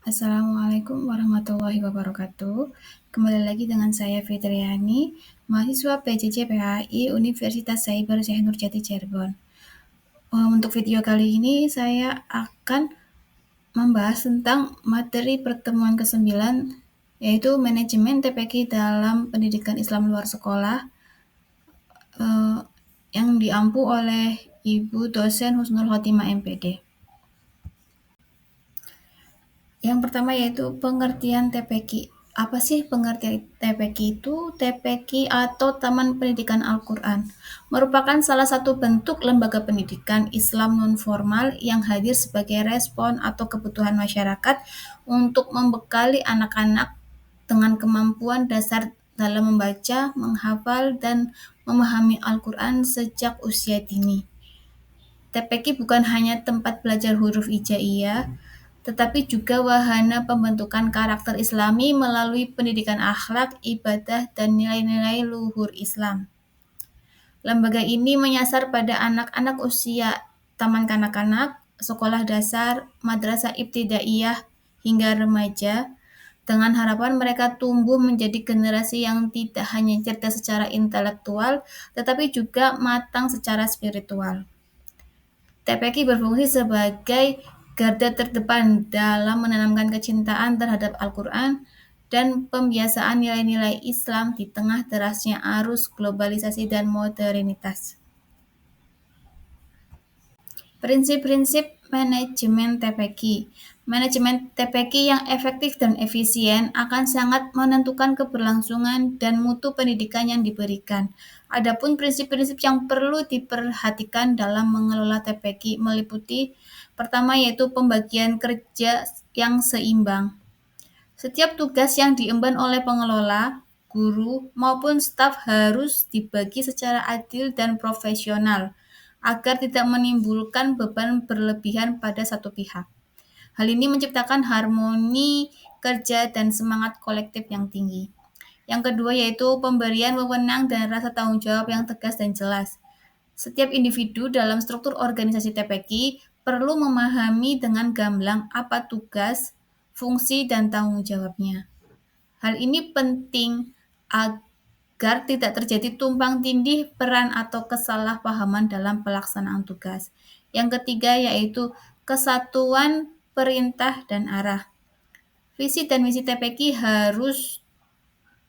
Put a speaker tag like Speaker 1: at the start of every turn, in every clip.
Speaker 1: Assalamualaikum warahmatullahi wabarakatuh. Kembali lagi dengan saya Fitriani, mahasiswa PJJ PHI Universitas Cyber Syekh Nurjati Cirebon. Untuk video kali ini saya akan membahas tentang materi pertemuan ke-9, yaitu manajemen TPQ dalam pendidikan Islam luar sekolah, yang diampu oleh Ibu dosen Husnul Khotimah MPD. Yang pertama yaitu pengertian TPQ. Apa sih pengertian TPQ itu? TPQ atau Taman Pendidikan Al-Quran merupakan salah satu bentuk lembaga pendidikan Islam non-formal yang hadir sebagai respon atau kebutuhan masyarakat untuk membekali anak-anak dengan kemampuan dasar dalam membaca, menghafal, dan memahami Al-Quran sejak usia dini. TPQ bukan hanya tempat belajar huruf hijaiyah, tetapi juga wahana pembentukan karakter Islami melalui pendidikan akhlak, ibadah, dan nilai-nilai luhur Islam. Lembaga ini menyasar pada anak-anak usia taman kanak-kanak, sekolah dasar, madrasah ibtidaiyah, hingga remaja, dengan harapan mereka tumbuh menjadi generasi yang tidak hanya cerdas secara intelektual, tetapi juga matang secara spiritual. TPQ berfungsi sebagai garda terdepan dalam menanamkan kecintaan terhadap Al-Quran dan pembiasaan nilai-nilai Islam di tengah derasnya arus globalisasi dan modernitas. Prinsip-prinsip manajemen TPQ. Manajemen TPQ yang efektif dan efisien akan sangat menentukan keberlangsungan dan mutu pendidikan yang diberikan. Adapun prinsip-prinsip yang perlu diperhatikan dalam mengelola TPQ meliputi pertama yaitu pembagian kerja yang seimbang. Setiap tugas yang diemban oleh pengelola, guru, maupun staf harus dibagi secara adil dan profesional agar tidak menimbulkan beban berlebihan pada satu pihak. Hal ini menciptakan harmoni kerja dan semangat kolektif yang tinggi. Yang kedua yaitu pemberian wewenang dan rasa tanggung jawab yang tegas dan jelas. Setiap individu dalam struktur organisasi TPQ perlu memahami dengan gamblang apa tugas, fungsi, dan tanggung jawabnya. Hal ini penting agar tidak terjadi tumpang tindih peran atau kesalahpahaman dalam pelaksanaan tugas. Yang ketiga yaitu kesatuan perintah dan arah. Visi dan misi TPQ harus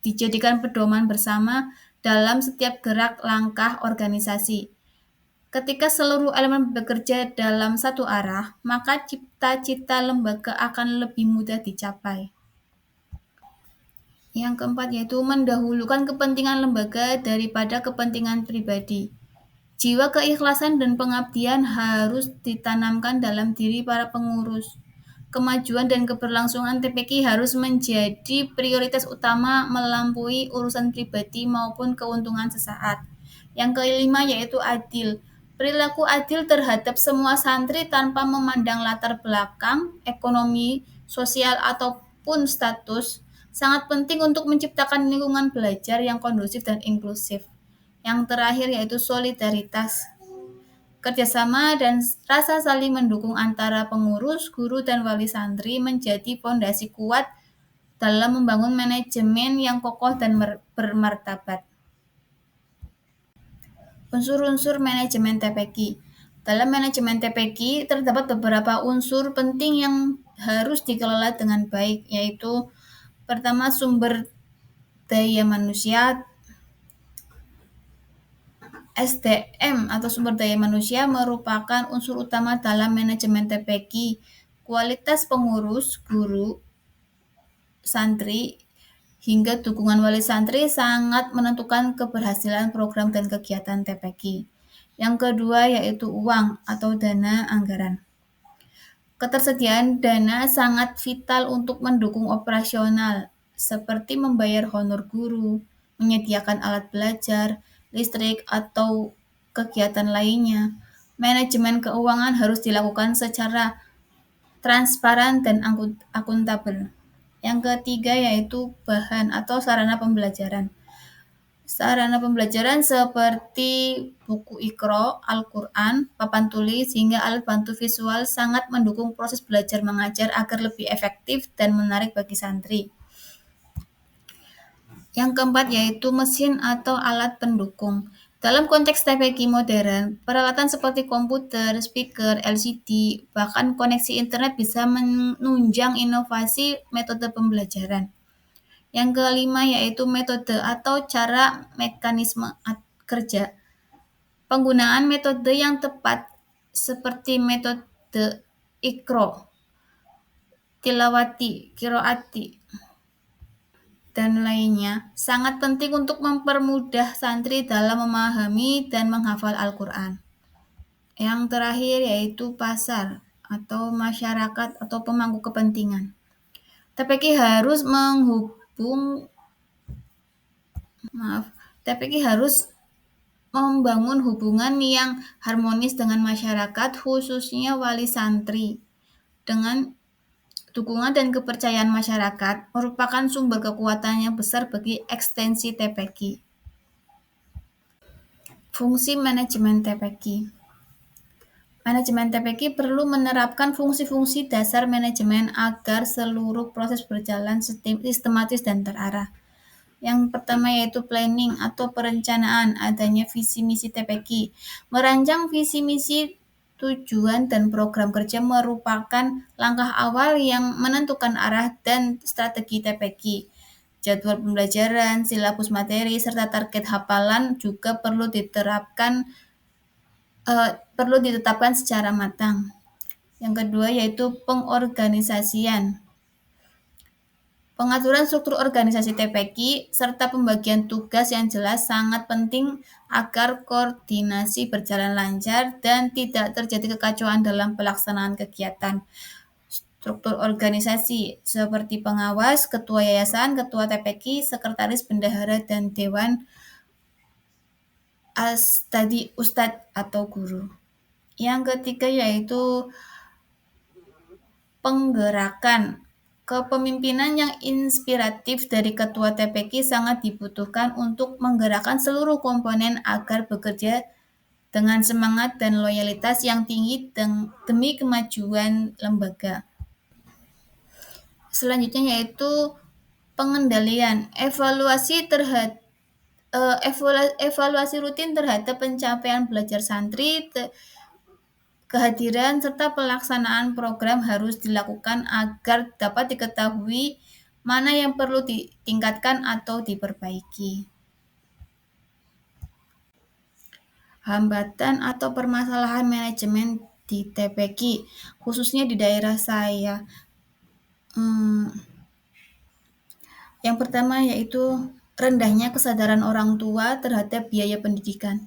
Speaker 1: dijadikan pedoman bersama dalam setiap gerak langkah organisasi. Ketika seluruh elemen bekerja dalam satu arah, maka cita-cita lembaga akan lebih mudah dicapai. Yang keempat yaitu mendahulukan kepentingan lembaga daripada kepentingan pribadi. Jiwa keikhlasan dan pengabdian harus ditanamkan dalam diri para pengurus. Kemajuan dan keberlangsungan TPQ harus menjadi prioritas utama melampaui urusan pribadi maupun keuntungan sesaat. Yang kelima yaitu adil. Perilaku adil terhadap semua santri tanpa memandang latar belakang, ekonomi, sosial, ataupun status sangat penting untuk menciptakan lingkungan belajar yang kondusif dan inklusif. Yang terakhir yaitu solidaritas. Kerjasama dan rasa saling mendukung antara pengurus, guru, dan wali santri menjadi fondasi kuat dalam membangun manajemen yang kokoh dan bermartabat. Unsur-unsur manajemen TPQ. Dalam manajemen TPQ terdapat beberapa unsur penting yang harus dikelola dengan baik, yaitu pertama sumber daya manusia. SDM atau sumber daya manusia merupakan unsur utama dalam manajemen TPQ. Kualitas pengurus, guru, santri, hingga dukungan wali santri sangat menentukan keberhasilan program dan kegiatan TPQ. Yang kedua yaitu uang atau dana anggaran. Ketersediaan dana sangat vital untuk mendukung operasional, seperti membayar honor guru, menyediakan alat belajar, listrik, atau kegiatan lainnya. Manajemen keuangan harus dilakukan secara transparan dan akuntabel. Yang ketiga yaitu bahan atau sarana pembelajaran. Sarana pembelajaran seperti buku Iqra, Al-Quran, papan tulis, hingga alat bantu visual sangat mendukung proses belajar mengajar agar lebih efektif dan menarik bagi santri. Yang keempat yaitu mesin atau alat pendukung. Dalam konteks TPQ modern, peralatan seperti komputer, speaker, LCD, bahkan koneksi internet bisa menunjang inovasi metode pembelajaran. Yang kelima yaitu metode atau cara mekanisme kerja. Penggunaan metode yang tepat seperti metode Iqra, Tilawati, Qiraati, dan lainnya sangat penting untuk mempermudah santri dalam memahami dan menghafal Al-Quran. Yang terakhir yaitu pasar atau masyarakat atau pemangku kepentingan. TPQ harus membangun hubungan yang harmonis dengan masyarakat, khususnya wali santri. Dengan dukungan dan kepercayaan masyarakat merupakan sumber kekuatan yang besar bagi ekstensi TPQ. Fungsi manajemen TPQ. Manajemen TPQ perlu menerapkan fungsi-fungsi dasar manajemen agar seluruh proses berjalan sistematis dan terarah. Yang pertama yaitu planning atau perencanaan, adanya visi misi TPQ. Merancang visi misi, tujuan, dan program kerja merupakan langkah awal yang menentukan arah dan strategi TPQ. Jadwal pembelajaran, silabus materi, serta target hafalan juga perlu ditetapkan secara matang. Yang kedua yaitu pengorganisasian. Pengaturan struktur organisasi TPQ serta pembagian tugas yang jelas sangat penting agar koordinasi berjalan lancar dan tidak terjadi kekacauan dalam pelaksanaan kegiatan. Struktur organisasi seperti pengawas, ketua yayasan, ketua TPQ, sekretaris bendahara, dan dewan ustadz atau guru. Yang ketiga yaitu penggerakan. Kepemimpinan yang inspiratif dari ketua TPQ sangat dibutuhkan untuk menggerakkan seluruh komponen agar bekerja dengan semangat dan loyalitas yang tinggi demi kemajuan lembaga. Selanjutnya yaitu pengendalian, evaluasi rutin terhadap pencapaian belajar santri, kehadiran serta pelaksanaan program harus dilakukan agar dapat diketahui mana yang perlu ditingkatkan atau diperbaiki. Hambatan atau permasalahan manajemen di TPQ, khususnya di daerah saya. Yang pertama yaitu rendahnya kesadaran orang tua terhadap biaya pendidikan.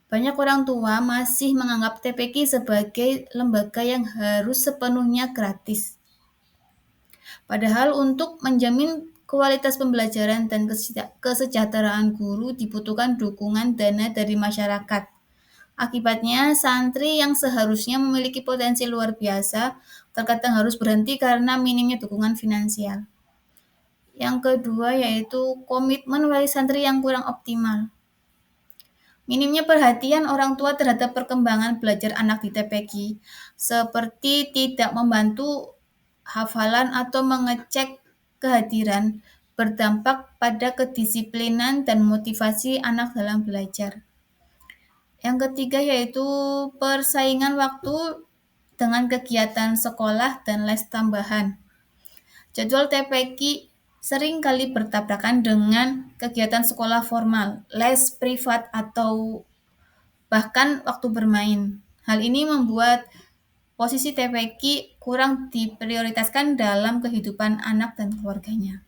Speaker 1: Banyak orang tua masih menganggap TPQ sebagai lembaga yang harus sepenuhnya gratis. Padahal untuk menjamin kualitas pembelajaran dan kesejahteraan guru dibutuhkan dukungan dana dari masyarakat. Akibatnya, santri yang seharusnya memiliki potensi luar biasa terkadang harus berhenti karena minimnya dukungan finansial. Yang kedua yaitu komitmen wali santri yang kurang optimal. Minimnya perhatian orang tua terhadap perkembangan belajar anak di TPQ, seperti tidak membantu hafalan atau mengecek kehadiran, berdampak pada kedisiplinan dan motivasi anak dalam belajar. Yang ketiga yaitu persaingan waktu dengan kegiatan sekolah dan les tambahan. Jadwal TPQ sering kali bertabrakan dengan kegiatan sekolah formal, les privat, atau bahkan waktu bermain. Hal ini membuat posisi TPQ kurang diprioritaskan dalam kehidupan anak dan keluarganya.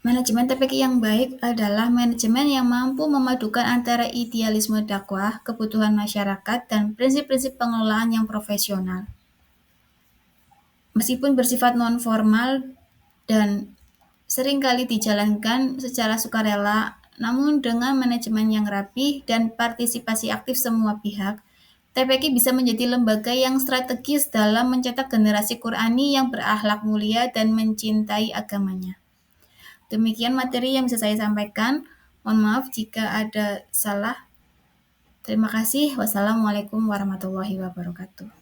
Speaker 1: Manajemen TPQ yang baik adalah manajemen yang mampu memadukan antara idealisme dakwah, kebutuhan masyarakat, dan prinsip-prinsip pengelolaan yang profesional. Meskipun bersifat non-formal dan seringkali dijalankan secara sukarela, namun dengan manajemen yang rapi dan partisipasi aktif semua pihak, TPQ bisa menjadi lembaga yang strategis dalam mencetak generasi Qur'ani yang berakhlak mulia dan mencintai agamanya. Demikian materi yang bisa saya sampaikan. Mohon maaf jika ada salah. Terima kasih. Wassalamualaikum warahmatullahi wabarakatuh.